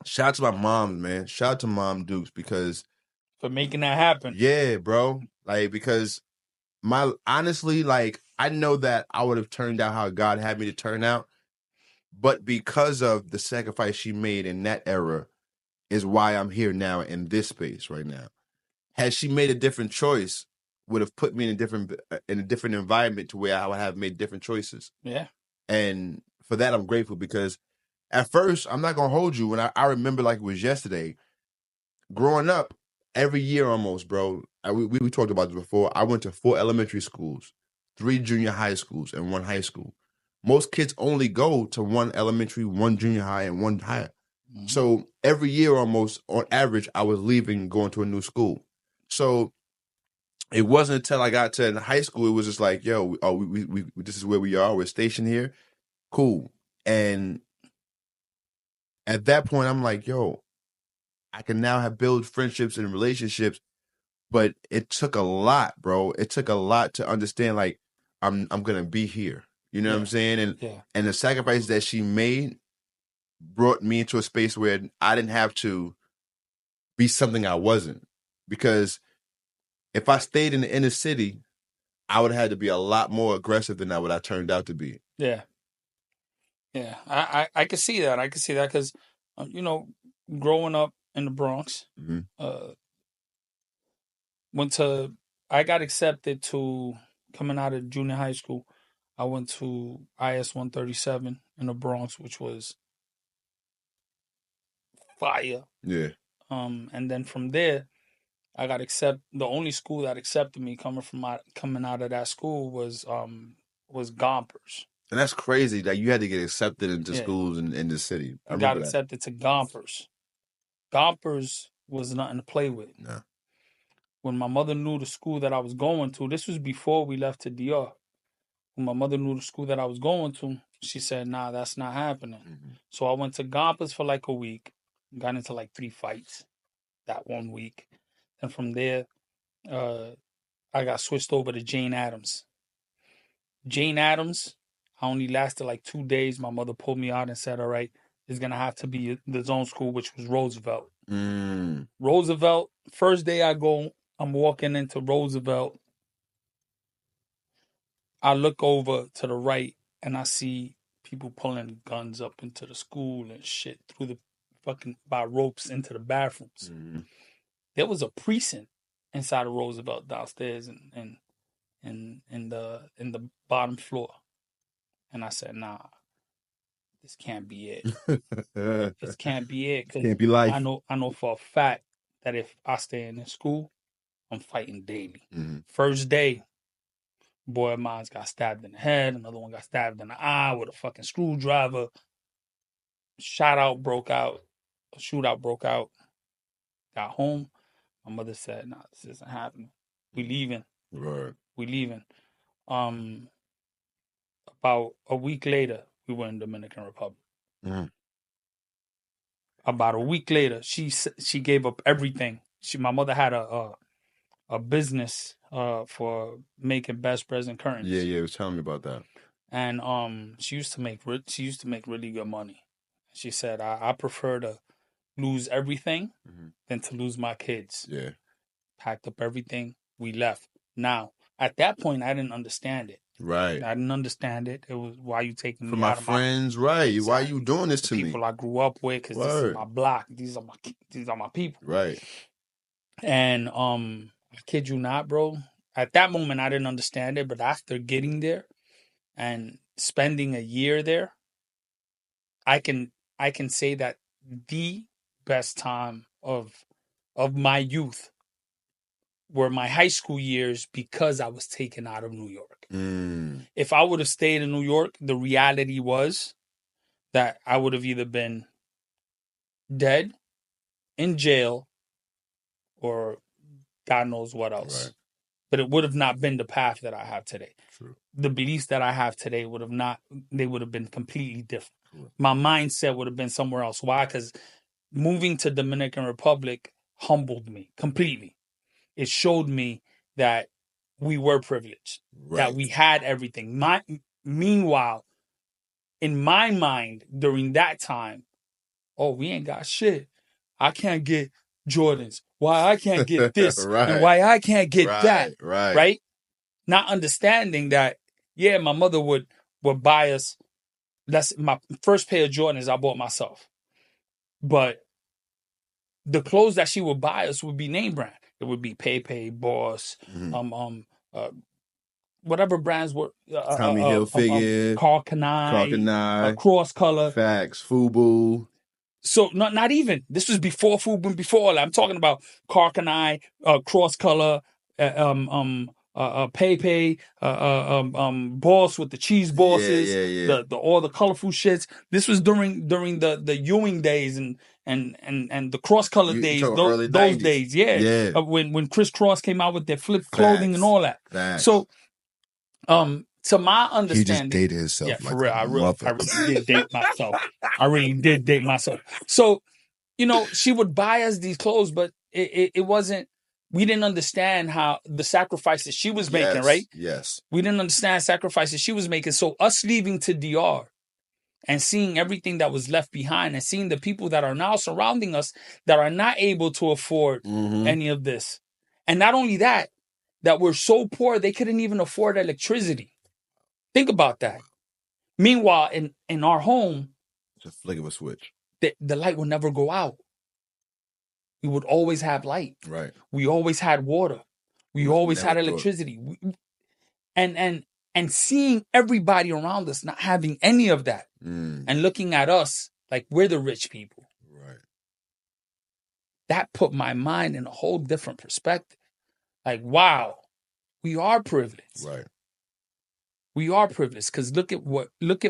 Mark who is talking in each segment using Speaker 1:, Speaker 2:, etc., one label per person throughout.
Speaker 1: Shout out to my mom, man. Shout out to Mom Dukes because
Speaker 2: For making that happen.
Speaker 1: yeah, bro. Like because honestly, like I know that I would have turned out how God had me to turn out, but because of the sacrifice she made in that era is why I'm here now in this space right now. Had she made a different choice, would have put me in a different environment to where I would have made different choices.
Speaker 2: Yeah.
Speaker 1: And for that, I'm grateful because at first, I'm not gonna hold you. When I remember like it was yesterday, growing up, every year almost, bro. We talked about this before. I went to 4 elementary schools, 3 junior high schools, and 1 high school. Most kids only go to 1 elementary, 1 junior high, and 1 higher.
Speaker 2: Mm-hmm.
Speaker 1: So every year almost, on average, I was leaving, going to a new school. So it wasn't until I got to high school, it was just like, yo, we this is where we are. We're stationed here. Cool. And at that point, I'm like, yo, I can now have build friendships and relationships, but it took a lot, bro. It took a lot to understand, like, I'm gonna be here. You know what I'm saying? And the sacrifice that she made brought me into a space where I didn't have to be something I wasn't. Because if I stayed in the inner city, I would have had to be a lot more aggressive than what I turned out to be.
Speaker 2: Yeah. Yeah. I could see that. I could see that because, you know, growing up in the Bronx, I got accepted to, coming out of junior high school, I went to IS 137 in the Bronx, which was fire.
Speaker 1: Yeah.
Speaker 2: And then from there, I got the only school that accepted me coming out of that school was Gompers.
Speaker 1: And that's crazy that you had to get accepted into schools in the city.
Speaker 2: I got accepted to Gompers. Gompers was nothing to play with.
Speaker 1: No.
Speaker 2: When my mother knew the school that I was going to, this was before we left to DR. When my mother knew the school that I was going to, she said, nah, that's not happening. Mm-hmm. So I went to Gompers for like a week, got into like 3 fights that 1 week. And from there, I got switched over to Jane Addams. Jane Addams, I only lasted like 2 days. My mother pulled me out and said, all right, it's going to have to be the zone school, which was Roosevelt. Roosevelt, first day I go, I'm walking into Roosevelt. I look over to the right and I see people pulling guns up into the school and shit through the fucking by ropes into the bathrooms. Mm-hmm. There was a precinct inside of Roosevelt downstairs and in the bottom floor. And I said, nah, this can't be it. This can't be it.
Speaker 1: Can't be life.
Speaker 2: I know for a fact that if I stay in this school, I'm fighting daily.
Speaker 1: Mm-hmm.
Speaker 2: First day, boy of mine's got stabbed in the head. Another one got stabbed in the eye with a fucking screwdriver. Shootout broke out. Got home. My mother said, nah, this isn't happening. We leaving.
Speaker 1: Right.
Speaker 2: We leaving. About a week later, we were in Dominican Republic. Mm-hmm. About a week later, she gave up everything. My mother had a business for making best present curtains.
Speaker 1: Yeah, it was telling me about that.
Speaker 2: And she used to make really good money. She said, I prefer to lose everything than to lose my kids.
Speaker 1: Yeah.
Speaker 2: Packed up everything, we left. Now, at that point, I didn't understand it.
Speaker 1: Right.
Speaker 2: I didn't understand it. It was, why you taking me
Speaker 1: from my friends, right? Exactly. Why are you doing this to me?
Speaker 2: People I grew up with, because this is my block. These are my people.
Speaker 1: Right.
Speaker 2: And I kid you not, bro. At that moment, I didn't understand it, but after getting there and spending a year there, I can say that the best time of my youth were my high school years, because I was taken out of New York. If I would have stayed in New York, the reality was that I would have either been dead, in jail, or God knows what else. Right. But it would have not been the path that I have today. True. The beliefs that I have today would have been completely different. True. My mindset would have been somewhere else. Why? Because moving to Dominican Republic humbled me completely. It showed me that we were privileged, right, that we had everything. Meanwhile, in my mind, during that time, oh, we ain't got shit. I can't get Jordans. Why I can't get this?
Speaker 1: Right.
Speaker 2: And why I can't get that?
Speaker 1: Right.
Speaker 2: Right? Not understanding that, yeah, my mother would buy us. That's my first pair of Jordans I bought myself. But the clothes that she would buy us would be name brand. It would be Pepe, Boss, whatever brands were.
Speaker 1: Tommy Hilfiger,
Speaker 2: Carl Kanai, Cross Color.
Speaker 1: Facts, Fubu.
Speaker 2: So not even. This was before Fubu, before all that. I'm talking about Carl Kanai, Cross Color, Pepe, Boss with the cheese bosses, the all the colorful shits. This was during the Ewing days and the Cross Color days, those days, when Criss Cross came out with their flip clothing and all that.
Speaker 1: Facts.
Speaker 2: So, to my understanding,
Speaker 1: he just dated himself.
Speaker 2: Yeah, for real. I really did date myself. I really did date myself. So, she would buy us these clothes, but it wasn't. We didn't understand how the sacrifices she was making, right?
Speaker 1: Yes.
Speaker 2: We didn't understand sacrifices she was making. So us leaving to DR and seeing everything that was left behind and seeing the people that are now surrounding us that are not able to afford any of this. And not only that we're so poor, they couldn't even afford electricity. Think about that. Meanwhile, in our home,
Speaker 1: it's a flick of a switch.
Speaker 2: The light would never go out. We would always have light.
Speaker 1: Right.
Speaker 2: We always had water. We always had electricity. And seeing everybody around us not having any of that and looking at us like we're the rich people.
Speaker 1: Right.
Speaker 2: That put my mind in a whole different perspective. Like, wow, we are privileged.
Speaker 1: Right.
Speaker 2: We are privileged because look at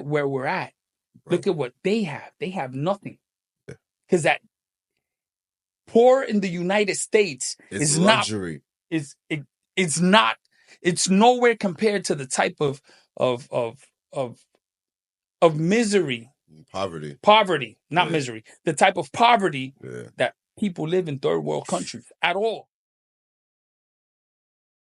Speaker 2: where we're at. Bro. Look at what they have. They have nothing. Because that poor in the United States is
Speaker 1: luxury.
Speaker 2: It's not. It's nowhere compared to the type of misery. Poverty, not misery. The type of poverty that people live in third world countries at all.